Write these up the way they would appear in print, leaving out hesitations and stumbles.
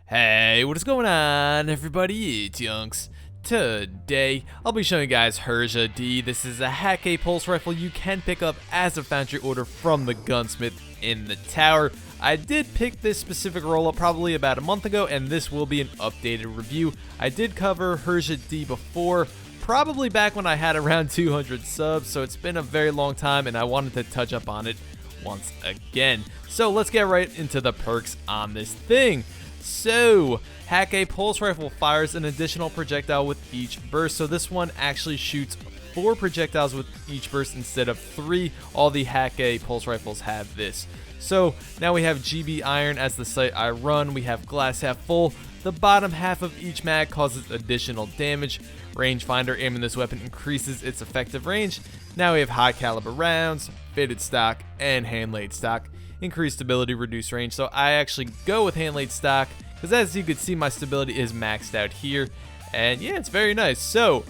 Hey, what is going on, everybody? It's YunKs. Today, I'll be showing you guys Herja-D. This is a Hakke Pulse Rifle you can pick up as a foundry order from the Gunsmith in the tower. I did pick this specific roll-up probably about a month ago, and this will be an updated review. I did cover Herja-D before, probably back when I had around 200 subs, so it's been a very long time, and I wanted to touch up on it once again. So let's get right into the perks on this thing. So, Hakke Pulse Rifle fires an additional projectile with each burst. So this one actually shoots 4 projectiles with each burst instead of 3. All the Hakke Pulse Rifles have this. So now we have GB Iron as the sight I run. We have glass half full. The bottom half of each mag causes additional damage. Rangefinder aiming this weapon increases its effective range. Now we have high caliber rounds, fitted stock, and hand laid stock. Increased stability, reduced range. So I actually go with hand laid stock because, as you can see, my stability is maxed out here, and yeah, it's very nice. So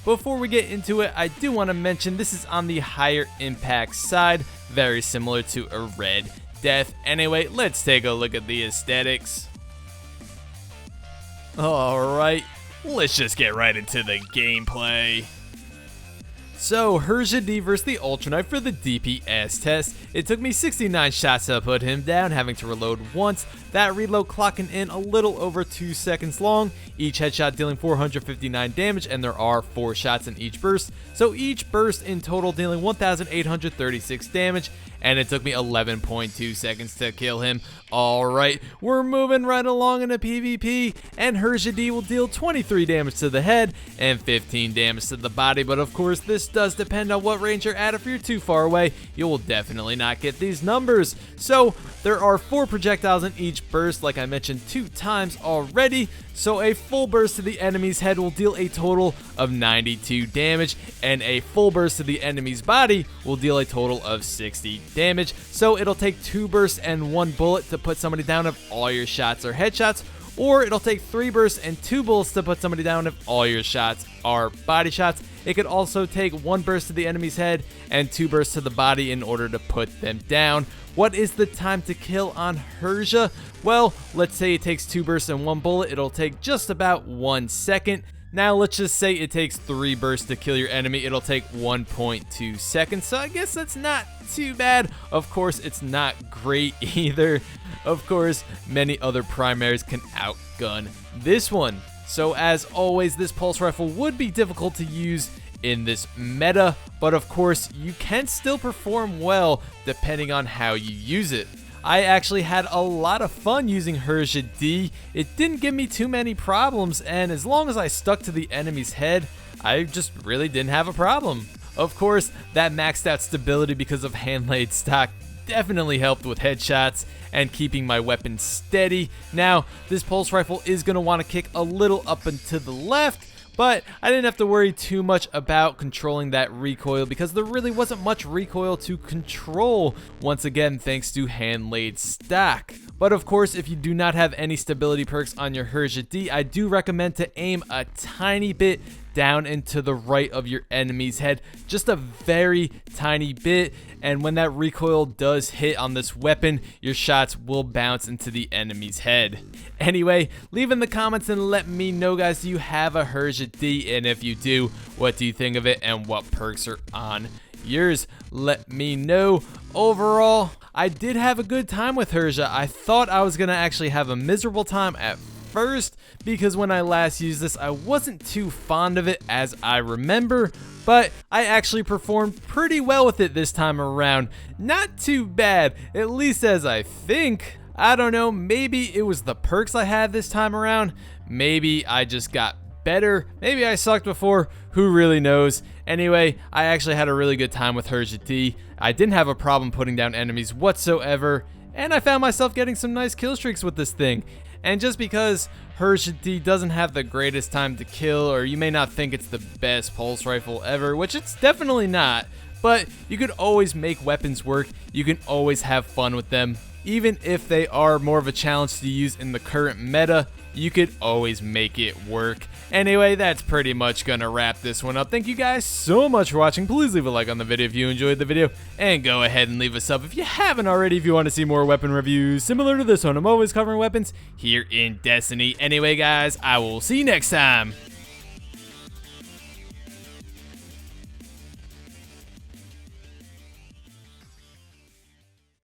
before we get into it, I do want to mention this is on the higher impact side, very similar to a Red Death. Anyway, let's take a look at the aesthetics. Alright, let's just get right into the gameplay. So, Herja-D versus the Ultra Knife for the DPS test. It took me 69 shots to put him down, having to reload once. That reload clocking in a little over 2 seconds long. Each headshot dealing 459 damage, and there are 4 shots in each burst. So each burst in total dealing 1,836 damage, and it took me 11.2 seconds to kill him. Alright, we're moving right along in a PvP, and Herja-D will deal 23 damage to the head and 15 damage to the body, but of course this does depend on what range you're at. If you're too far away, you will definitely not get these numbers. So there are 4 projectiles in each burst, like I mentioned 2 times already. So a full burst to the enemy's head will deal a total of 92 damage, and a full burst to the enemy's body will deal a total of 60 damage. So it'll take 2 bursts and 1 bullet to put somebody down if all your shots are headshots, or it'll take 3 bursts and 2 bullets to put somebody down if all your shots are body shots. It could also take 1 burst to the enemy's head and 2 bursts to the body in order to put them down. What is the time to kill on Herja? Well, let's say it takes 2 bursts and 1 bullet. It'll take just about 1 second. Now let's just say it takes 3 bursts to kill your enemy. It'll take 1.2 seconds. So I guess that's not too bad. Of course, it's not great either. Of course, many other primaries can outgun this one. So as always, this pulse rifle would be difficult to use in this meta, but of course you can still perform well depending on how you use it. I actually had a lot of fun using Herja-D. It didn't give me too many problems, and as long as I stuck to the enemy's head, I just really didn't have a problem. Of course, that maxed out stability because of hand laid stock definitely helped with headshots and keeping my weapon steady. Now, this pulse rifle is going to want to kick a little up and to the left, but I didn't have to worry too much about controlling that recoil because there really wasn't much recoil to control, once again thanks to hand laid stock. But of course, if you do not have any stability perks on your Herja-D, I do recommend to aim a tiny bit down into the right of your enemy's head, just a very tiny bit, and when that recoil does hit on this weapon, your shots will bounce into the enemy's head. Anyway, leave in the comments and let me know, guys, do you have a Herja-D, and if you do, what do you think of it and what perks are on yours? Let me know. Overall, I did have a good time with Herja. I thought I was gonna actually have a miserable time at first because when I last used this, I wasn't too fond of it as I remember, but I actually performed pretty well with it this time around. Not too bad, at least as I think. I don't know, maybe it was the perks I had this time around. Maybe I just got better. Maybe I sucked before. Who really knows? Anyway, I actually had a really good time with Herja-D. I didn't have a problem putting down enemies whatsoever, and I found myself getting some nice kill streaks with this thing. And just because Herja-D doesn't have the greatest time to kill, or you may not think it's the best pulse rifle ever, which it's definitely not, but you could always make weapons work. You can always have fun with them. even if they are more of a challenge to use in the current meta, you could always make it work. Anyway, that's pretty much gonna wrap this one up. Thank you guys so much for watching. Please leave a like on the video if you enjoyed the video, and go ahead and leave a sub if you haven't already if you want to see more weapon reviews similar to this one. I'm always covering weapons here in Destiny. Anyway guys, I will see you next time.